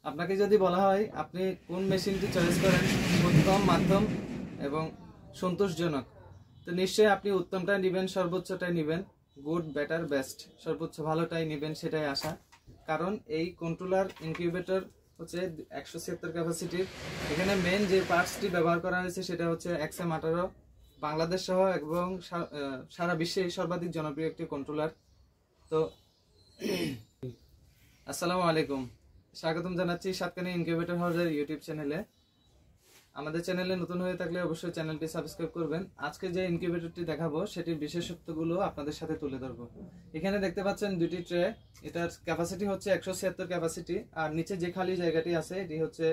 আপনাকে যদি বলা হয় আপনি কোন মেশিনটি চয়েস করেন উত্তম, মাধ্যম এবং সন্তোষজনক, তো নিশ্চয়ই আপনি উত্তমটাই নেবেন, সর্বোচ্চটাই নেবেন, গুড, বেটার, বেস্ট, সর্বোচ্চ ভালোটাই নেবেন, সেটাই আশা। কারণ এই কন্ট্রোলার ইনকিউবেটর হচ্ছে 176 ক্যাপাসিটির। এখানে মেন যে পার্টসটি ব্যবহার করা হয়েছে সেটা হচ্ছে XM18, বাংলাদেশ সহ এবং সারা বিশ্বে সর্বাধিক জনপ্রিয় একটি কন্ট্রোলার। তো আসসালামু আলাইকুম, স্বাগতম জানাচ্ছি সাতকানি ইনকিউবেটর হাউসের ইউটিউব চ্যানেলে। আমাদের চ্যানেলে নতুন হয়ে থাকলে অবশ্যই চ্যানেলটি সাবস্ক্রাইব করবেন। আজকে যে ইনকিউবেটরটি দেখাবো সেটির বিশেষত্বগুলো আপনাদের সাথে তুলে ধরবো। এখানে দেখতে পাচ্ছেন দুটি ট্রে, এটার ক্যাপাসিটি হচ্ছে 176 ক্যাপাসিটি, আর নিচে যে খালি জায়গাটি আছে এটি হচ্ছে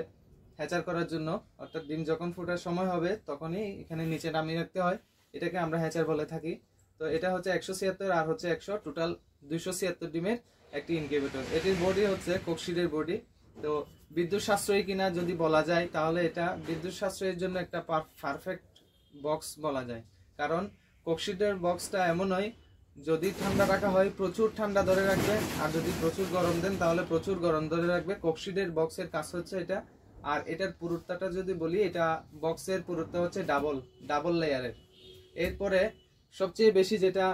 হ্যাচার করার জন্য, অর্থাৎ ডিম যখন ফোটার সময় হবে তখনই এখানে নিচে নামিয়ে রাখতে হয়, এটাকে আমরা হ্যাচার বলে থাকি। তো এটা হচ্ছে 176 আর হচ্ছে 100, টোটাল 276 ডিমের একটি ইনকিউবেটর। এটির বডি হচ্ছে কোকশিডের বডি। তো বিদ্যুৎ সাশ্রয়ী কিনা যদি বলা যায় তাহলে এটা বিদ্যুৎ সাশ্রয়ের জন্য একটা পারফেক্ট বক্স বলা যায়। কারণ কোকশিডের বক্সটা এমন হয়, যদি ঠান্ডা রাখা হয় প্রচুর ঠান্ডা ধরে রাখবে, আর যদি প্রচুর গরম দেন তাহলে প্রচুর গরম ধরে রাখবে। কোকশিডের বক্সের কাজ হচ্ছে এটা। আর এটার পুরুত্বটা যদি বলি, এটা বক্সের পুরুত্ব হচ্ছে ডাবল লেয়ারের। এরপরে সবচেয়ে বেশি যেটা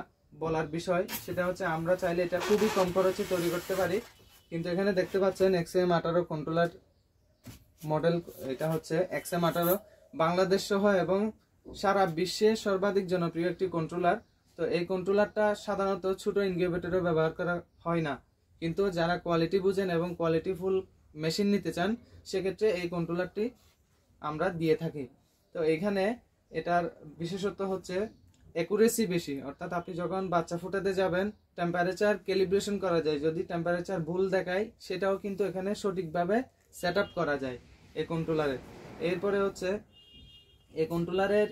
বলার বিষয় সেটা হচ্ছে আমরা চাইলে এটা খুবই কম খরচে তৈরি করতে পারি। কিন্তু এখানে দেখতে পাচ্ছেন XM18 কন্ট্রোলার মডেল, এটা হচ্ছে XM18 বাংলাদেশ সহ এবং সারা বিশ্বে সর্বাধিক জনপ্রিয় একটি কন্ট্রোলার। তো এই কন্ট্রোলারটা সাধারণত ছোট ইনকিউবেটরে ব্যবহার করা হয় না, কিন্তু যারা কোয়ালিটি বুঝেন এবং কোয়ালিটিফুল মেশিন নিতে চান সেক্ষেত্রে এই কন্ট্রোলারটি আমরা দিয়ে থাকি। তো এখানে এটার বিশেষত্ব হচ্ছে অ্যাকুরেসি বেশি, অর্থাৎ আপনি যখন বাচ্চা ফুটাতে যাবেন টেম্পারেচার ক্যালিব্রেশন করা যায়, যদি টেম্পারেচার ভুল দেখায় সেটাও কিন্তু এখানে সঠিকভাবে সেট আপ করা যায় এই কন্ট্রোলারে। এরপরে হচ্ছে এই কন্ট্রোলারের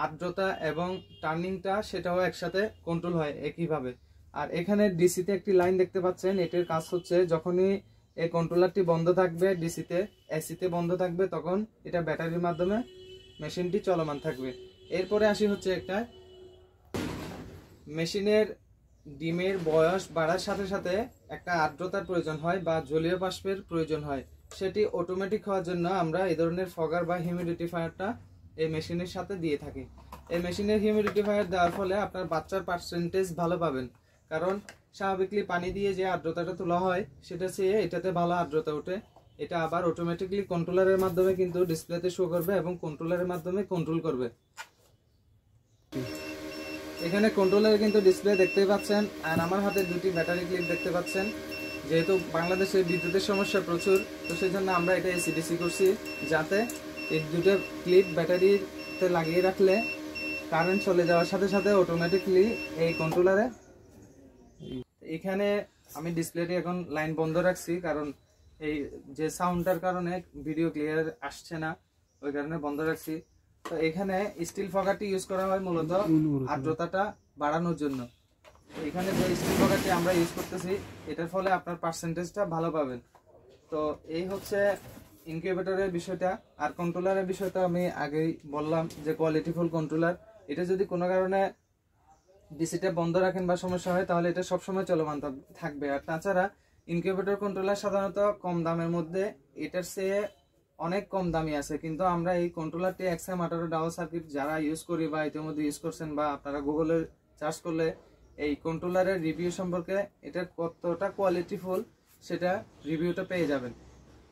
আর্দ্রতা এবং টার্নিংটা সেটাও একসাথে কন্ট্রোল হয় একইভাবে। আর এখানে ডিসিতে একটি লাইন দেখতে পাচ্ছেন, এটির কাজ হচ্ছে যখনই এই কন্ট্রোলারটি বন্ধ থাকবে ডিসিতে, এসিতে বন্ধ থাকবে, তখন এটা ব্যাটারির মাধ্যমে মেশিনটি চলমান থাকবে। এরপরে আসি হচ্ছে একটা মেশিনের ডিমের বয়স বাড়ার সাথে সাথে একটা আর্দ্রতার প্রয়োজন হয় বা জলীয় বাষ্পের প্রয়োজন হয়, সেটি অটোমেটিক হওয়ার জন্য আমরা এই ধরনের ফগার বা হিউমিডিফায়ারটা এই মেশিনের সাথে দিয়ে থাকি। এই মেশিনের হিউমিডিফায়ার দেওয়ার ফলে আপনার বাচ্চার পার্সেন্টেজ ভালো পাবেন, কারণ স্বাভাবিকলি পানি দিয়ে যে আর্দ্রতাটা তোলা হয় সেটা চেয়ে এটাতে ভালো আর্দ্রতা ওঠে। এটা আবার অটোমেটিকলি কন্ট্রোলারের মাধ্যমে কিন্তু ডিসপ্লেতে শো করবে এবং কন্ট্রোলারের মাধ্যমে কন্ট্রোল করবে। এখানে কন্ট্রোলারে কিন্তু ডিসপ্লে দেখতেই পাচ্ছেন, আর আমার হাতে দুটি ব্যাটারি ক্লিপ দেখতে পাচ্ছেন। যেহেতু বাংলাদেশে বিদ্যুতের সমস্যা প্রচুর, তো সেই জন্য আমরা এটা এসিডিসি করছি, যাতে এই দুটো ক্লিপ ব্যাটারিতে লাগিয়ে রাখলে কারেন্ট চলে যাওয়ার সাথে সাথে অটোমেটিকলি এই কন্ট্রোলারে। এখানে আমি ডিসপ্লেটি এখন লাইন বন্ধ রাখছি, কারণ এই যে সাউন্ডটার কারণে ভিডিও ক্লিয়ার আসছে না, ওই কারণে বন্ধ রাখছি। তো এখানে স্টিল ফগারটি ইউজ করা হয় মূলত আর্দ্রতাটা বাড়ানোর জন্য। এখানে যে স্টিল ফগারটি আমরা ইউজ করতেছি এটার ফলে আপনার পার্সেন্টেজটা ভালো পাবেন। তো এই হচ্ছে ইনকিউবেটরের বিষয়টা। আর কন্ট্রোলারের বিষয়টা আমি আগেই বললাম যে কোয়ালিটিফুল কন্ট্রোলার। এটা যদি কোনো কারণে ডিসিটা বন্ধ রাখেন বা সমস্যা হয় তাহলে এটা সবসময় চলমান থাকবে। আর তাছাড়া ইনকিউবেটর কন্ট্রোলার সাধারণত কম দামের মধ্যে এটার চেয়ে অনেক কম দামি আছে, কিন্তু আমরা এই কন্ট্রোলারটি XM18 ডাবল সার্কিট যারা ইউজ করি বা ইতিমধ্যে ইউজ করছেন বা আপনারা গুগলে সার্চ করলে এই কন্ট্রোলারের রিভিউ সম্পর্কে এটা কতটা কোয়ালিটিফুল সেটা রিভিউটা পেয়ে যাবেন।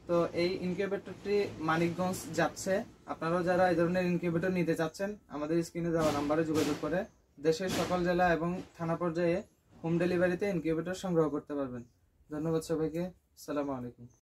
তো এই ইনকিউবেটরটি মানিকগঞ্জ যাচ্ছে। আপনারাও যারা এই ধরনের ইনকিউবেটর নিতে চাচ্ছেন আমাদের স্ক্রিনে দেওয়া নাম্বারে যোগাযোগ করে দেশের সকল জেলা এবং থানা পর্যায়ে হোম ডেলিভারিতে ইনকিউবেটর সংগ্রহ করতে পারবেন। ধন্যবাদ সবাইকে, আসসালামু আলাইকুম।